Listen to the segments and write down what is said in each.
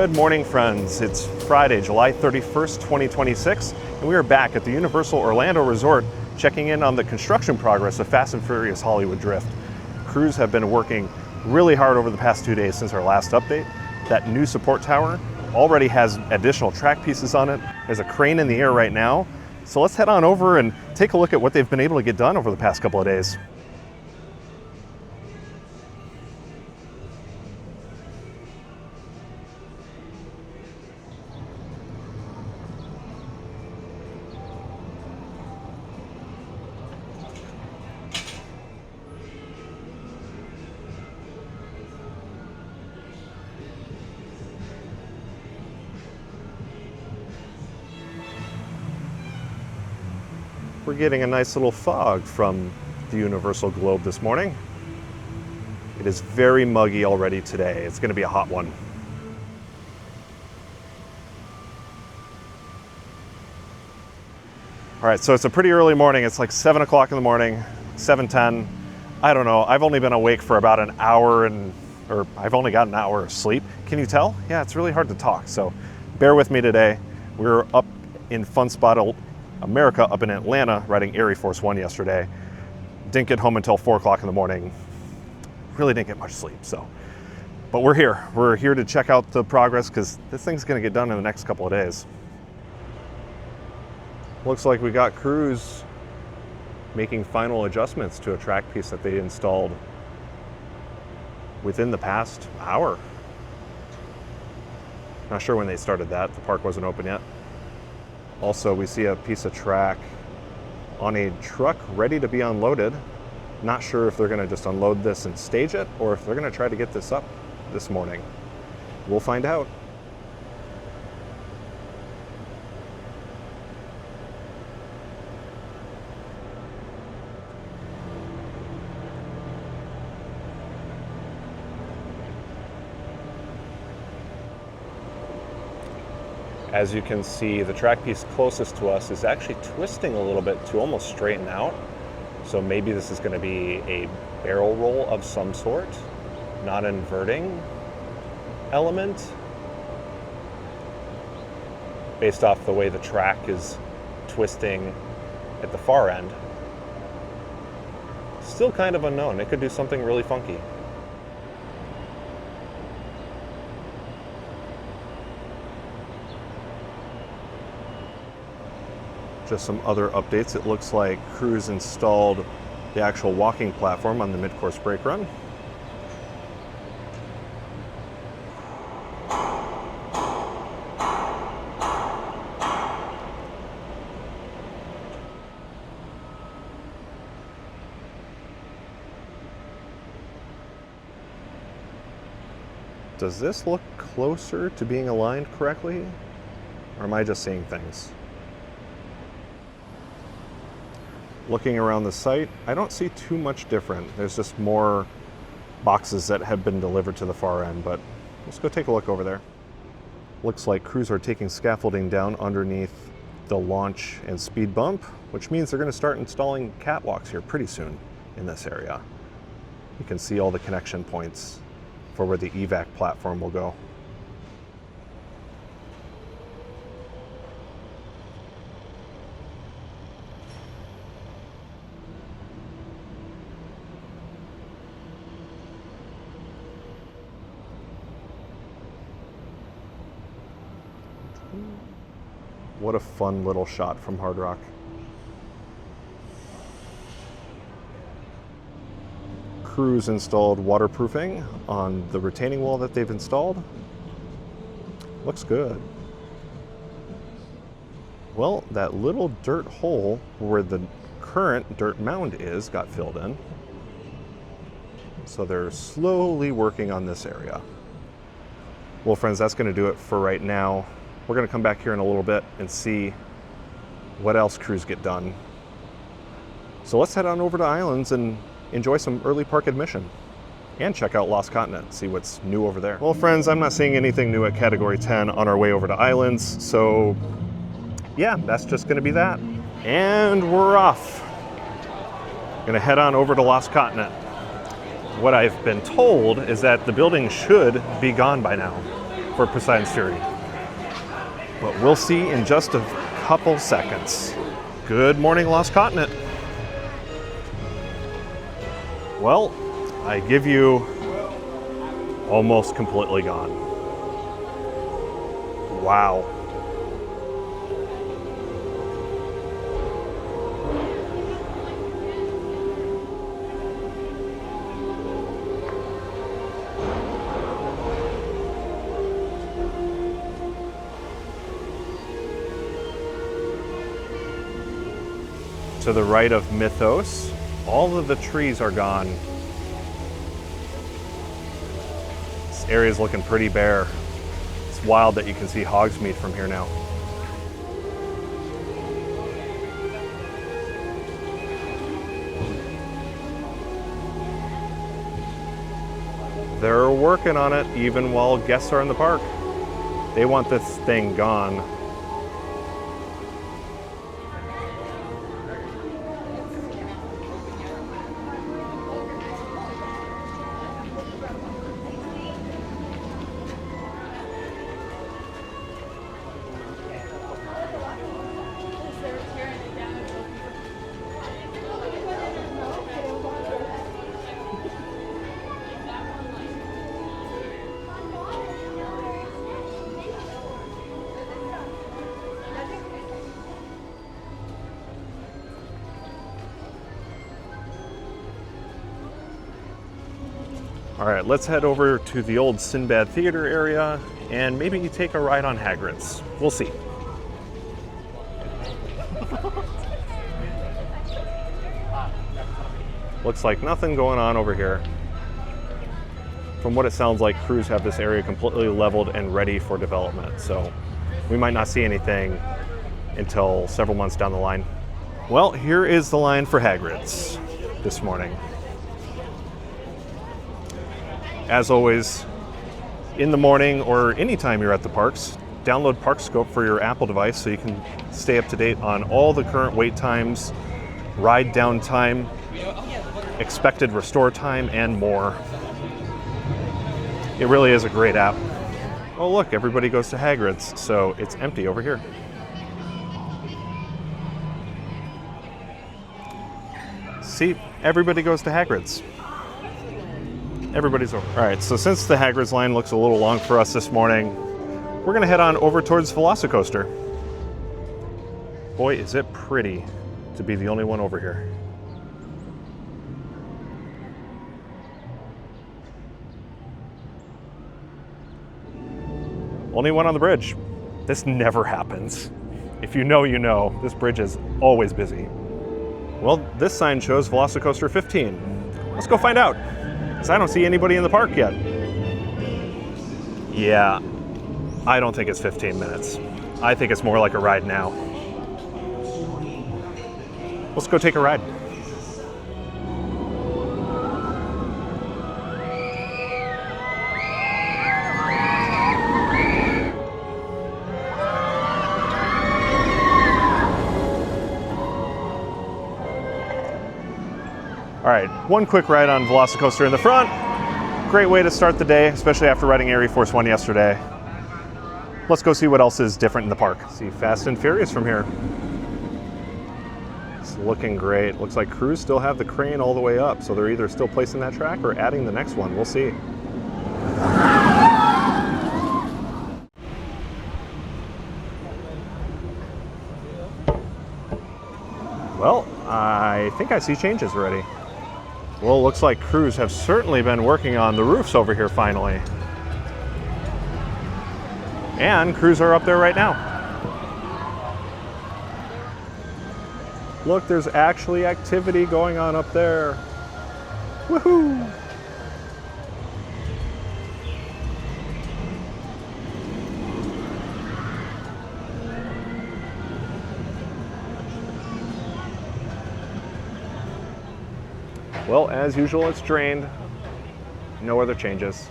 Good morning, friends. It's Friday, July 31st, 2026, and we are back at the Universal Orlando Resort checking in on the construction progress of Fast and Furious Hollywood Drift. Crews have been working really hard over the past 2 days since our last update. That new support tower already has additional track pieces on it. There's a crane in the air right now. So let's head on over and take a look at what they've been able to get done over the past couple of days. We're getting a nice little fog from the Universal Globe this morning. It is very muggy already today. It's going to be a hot one. All right, so it's a pretty early morning. It's like 7 o'clock in the morning, 7:10. I don't know. I've only been awake for about an hour or I've only got an hour of sleep. Can you tell? Yeah, it's really hard to talk. So bear with me today. We were up in Fun Spot America up in Atlanta riding Air Force One yesterday. Didn't get home until 4 o'clock in the morning. Really didn't get much sleep, but we're here. We're here to check out the progress because this thing's gonna get done in the next couple of days. Looks like we got crews making final adjustments to a track piece that they installed within the past hour. Not sure when they started that. The park wasn't open yet. Also, we see a piece of track on a truck ready to be unloaded. Not sure if they're going to just unload this and stage it or if they're going to try to get this up this morning. We'll find out. As you can see, the track piece closest to us is actually twisting a little bit to almost straighten out. So maybe this is going to be a barrel roll of some sort, not an inverting element, based off the way the track is twisting at the far end. Still kind of unknown. It could do something really funky. Just some other updates. It looks like crews installed the actual walking platform on the mid-course brake run. Does this look closer to being aligned correctly? Or am I just seeing things? Looking around the site, I don't see too much different. There's just more boxes that have been delivered to the far end, but let's go take a look over there. Looks like crews are taking scaffolding down underneath the launch and speed bump, which means they're going to start installing catwalks here pretty soon in this area. You can see all the connection points for where the evac platform will go. What a fun little shot from Hard Rock. Crews installed waterproofing on the retaining wall that they've installed. Looks good. Well, that little dirt hole where the current dirt mound is got filled in. So they're slowly working on this area. Well, friends, that's going to do it for right now. We're going to come back here in a little bit and see what else crews get done. So let's head on over to Islands and enjoy some early park admission and check out Lost Continent, see what's new over there. Well, friends, I'm not seeing anything new at Category 10 on our way over to Islands, so yeah, that's just going to be that. And we're off. Going to head on over to Lost Continent. What I've been told is that the building should be gone by now. for Poseidon's Fury. But we'll see in just a couple seconds. Good morning, Lost Continent. Well, I give you almost completely gone. Wow. To the right of Mythos, all of the trees are gone. This area is looking pretty bare. It's wild that you can see Hogsmeade from here now. They're working on it even while guests are in the park. They want this thing gone. All right, let's head over to the old Sinbad Theater area and maybe take a ride on Hagrid's. We'll see. Looks like nothing going on over here. From what it sounds like, crews have this area completely leveled and ready for development, so we might not see anything until several months down the line. Well, here is the line for Hagrid's this morning. As always, in the morning or anytime you're at the parks, download ParkScope for your Apple device so you can stay up to date on all the current wait times, ride downtime, expected restore time, and more. It really is a great app. Oh look, everybody goes to Hagrid's, so it's empty over here. See, everybody goes to Hagrid's. Everybody's over. All right, so since the Hagrid's line looks a little long for us this morning, we're gonna head on over towards Velocicoaster. Boy, is it pretty to be the only one over here. Only one on the bridge. This never happens. If you know, you know. This bridge is always busy. Well, this sign shows Velocicoaster 15. Let's go find out. I don't see anybody in the park yet. Yeah, I don't think it's 15 minutes. I think it's more like a ride now. Let's go take a ride. All right, one quick ride on Velocicoaster in the front. Great way to start the day, especially after riding Air Force One yesterday. Let's go see what else is different in the park. See Fast and Furious from here. It's looking great. Looks like crews still have the crane all the way up, so they're either still placing that track or adding the next one. We'll see. Well, I think I see changes already. Well, looks like crews have certainly been working on the roofs over here finally. And crews are up there right now. Look, there's actually activity going on up there. Woohoo! Well, as usual, it's drained. No other changes.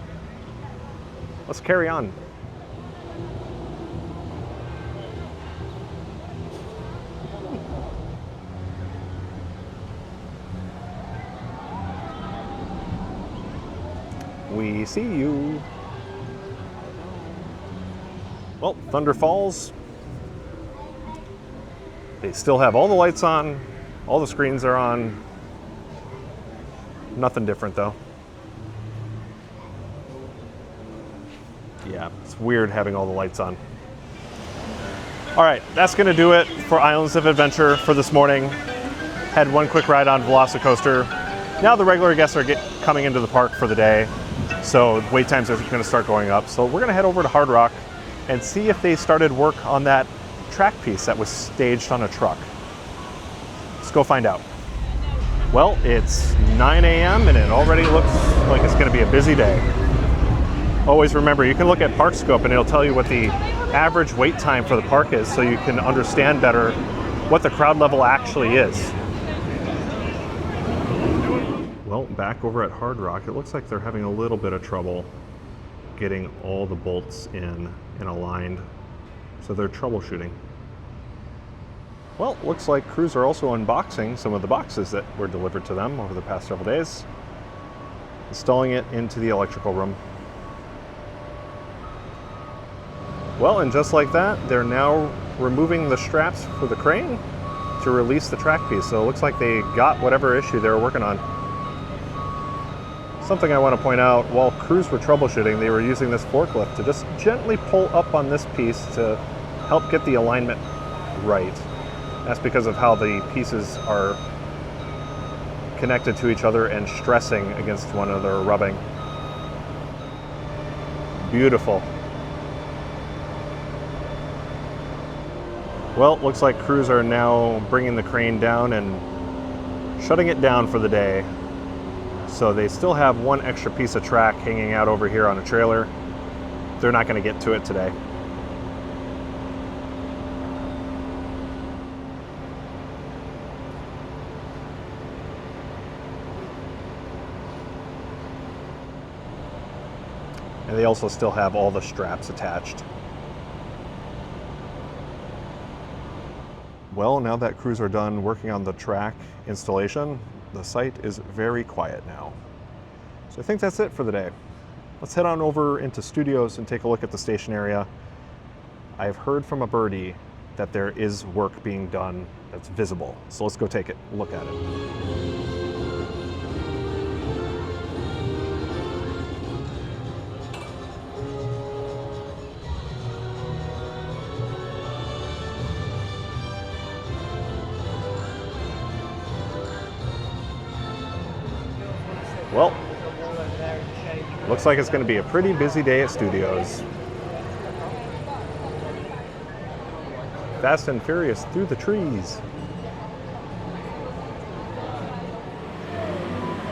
Let's carry on. We see you. Well, Thunder Falls. They still have all the lights on, all the screens are on. Nothing different though. Yeah, it's weird having all the lights on. All right, that's gonna do it for Islands of Adventure for this morning. Had one quick ride on Velocicoaster. Now the regular guests are coming into the park for the day, so wait times are gonna start going up. So we're gonna head over to Hard Rock and see if they started work on that track piece that was staged on a truck. Let's go find out. Well, it's 9 a.m. and it already looks like it's gonna be a busy day. Always remember, you can look at ParkScope and it'll tell you what the average wait time for the park is so you can understand better what the crowd level actually is. Well, back over at Hard Rock, it looks like they're having a little bit of trouble getting all the bolts in and aligned, so they're troubleshooting. Well, looks like crews are also unboxing some of the boxes that were delivered to them over the past several days, installing it into the electrical room. Well, and just like that, they're now removing the straps for the crane to release the track piece. So it looks like they got whatever issue they were working on. Something I want to point out, while crews were troubleshooting, they were using this forklift to just gently pull up on this piece to help get the alignment right. That's because of how the pieces are connected to each other and stressing against one another, rubbing. Beautiful. Well, looks like crews are now bringing the crane down and shutting it down for the day. So they still have one extra piece of track hanging out over here on a trailer. They're not going to get to it today. And they also still have all the straps attached. Well, now that crews are done working on the track installation, the site is very quiet now. So I think that's it for the day. Let's head on over into studios and take a look at the station area. I've heard from a birdie that there is work being done that's visible. So let's go take a look at it. Well, looks like it's going to be a pretty busy day at studios. Fast and Furious through the trees.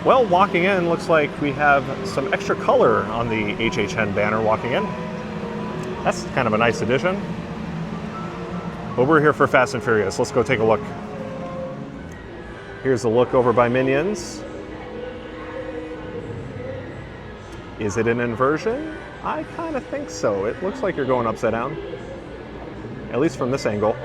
Well, walking in, looks like we have some extra color on the HHN banner walking in. That's kind of a nice addition. But we're here for Fast and Furious. Let's go take a look. Here's a look over by Minions. Is it an inversion? I kind of think so. It looks like you're going upside down, at least from this angle.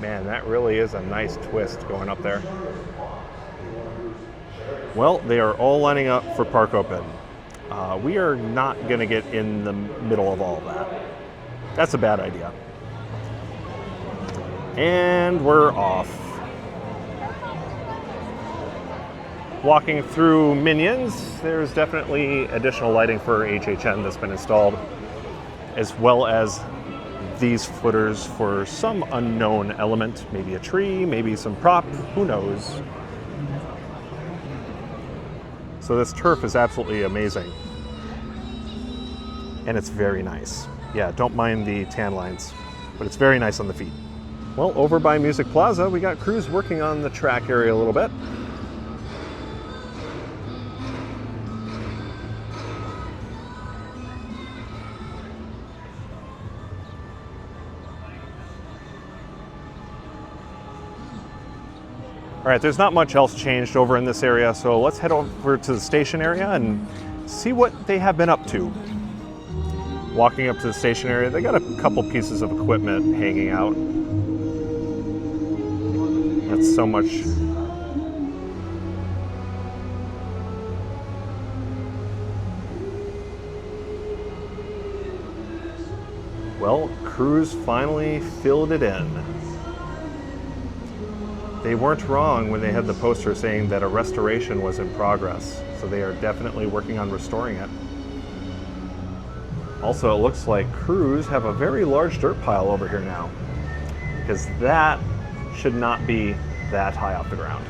Man, that really is a nice twist going up there. Well, they are all lining up for Park Open. We are not going to get in the middle of all of that. That's a bad idea. And we're off. Walking through Minions, there's definitely additional lighting for HHN that's been installed, as well as these footers for some unknown element, maybe a tree, maybe some prop, who knows. So this turf is absolutely amazing. And it's very nice. Yeah, don't mind the tan lines, but it's very nice on the feet. Well, over by Music Plaza, we got crews working on the track area a little bit. All right, there's not much else changed over in this area, so let's head over to the station area and see what they have been up to. Walking up to the station area, they got a couple pieces of equipment hanging out. That's so much. Well, crews finally filled it in. They weren't wrong when they had the poster saying that a restoration was in progress, so they are definitely working on restoring it. Also, it looks like crews have a very large dirt pile over here now, because that should not be that high off the ground.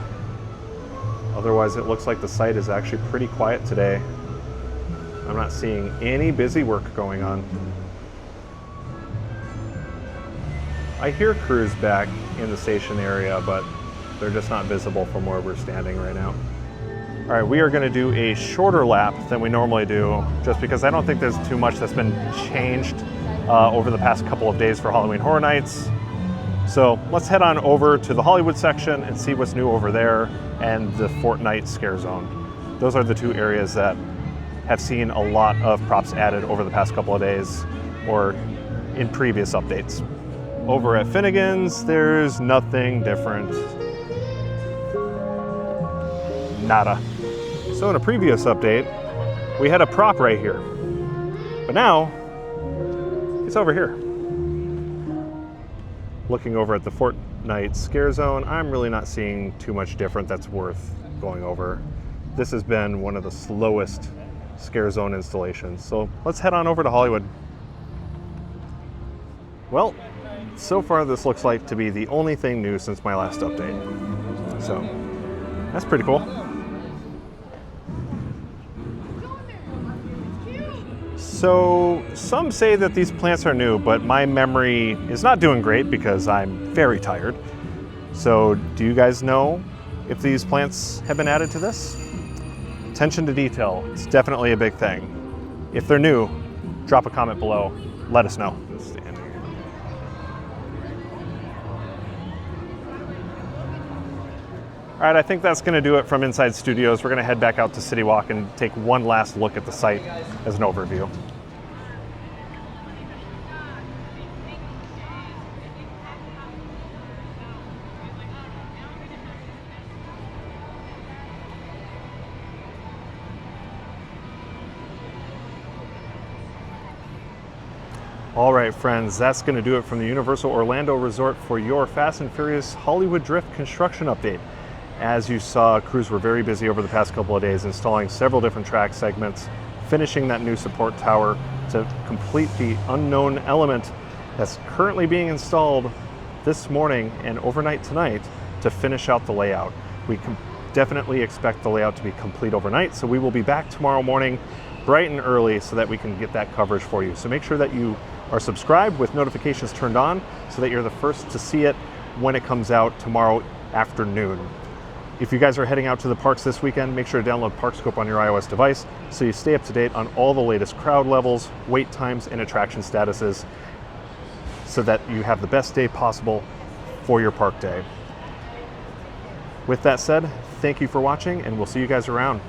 Otherwise, it looks like the site is actually pretty quiet today. I'm not seeing any busy work going on. I hear crews back in the station area, but they're just not visible from where we're standing right now. All right, we are going to do a shorter lap than we normally do, just because I don't think there's too much that's been changed over the past couple of days for Halloween Horror Nights. So let's head on over to the Hollywood section and see what's new over there and the Fortnite Scare Zone. Those are the two areas that have seen a lot of props added over the past couple of days or in previous updates. Over at Finnegan's, there's nothing different. Nada. So in a previous update, we had a prop right here, but now it's over here. Looking over at the Fortnite Scare Zone, I'm really not seeing too much different that's worth going over. This has been one of the slowest Scare Zone installations. So let's head on over to Hollywood. Well, so far this looks like to be the only thing new since my last update. So that's pretty cool. So some say that these plants are new, but my memory is not doing great because I'm very tired. So do you guys know if these plants have been added to this? Attention to detail, it's definitely a big thing. If they're new, drop a comment below, let us know. All right, I think that's going to do it from Inside Studios. We're going to head back out to City Walk and take one last look at the site as an overview. All right, friends, that's going to do it from the Universal Orlando Resort for your Fast and Furious Hollywood Drift construction update. As you saw, crews were very busy over the past couple of days installing several different track segments, finishing that new support tower to complete the unknown element that's currently being installed this morning and overnight tonight to finish out the layout. We can definitely expect the layout to be complete overnight, so we will be back tomorrow morning bright and early so that we can get that coverage for you. So make sure that you are subscribed with notifications turned on so that you're the first to see it when it comes out tomorrow afternoon. If you guys are heading out to the parks this weekend, make sure to download ParkScope on your iOS device so you stay up to date on all the latest crowd levels, wait times, and attraction statuses so that you have the best day possible for your park day. With that said, thank you for watching, and we'll see you guys around.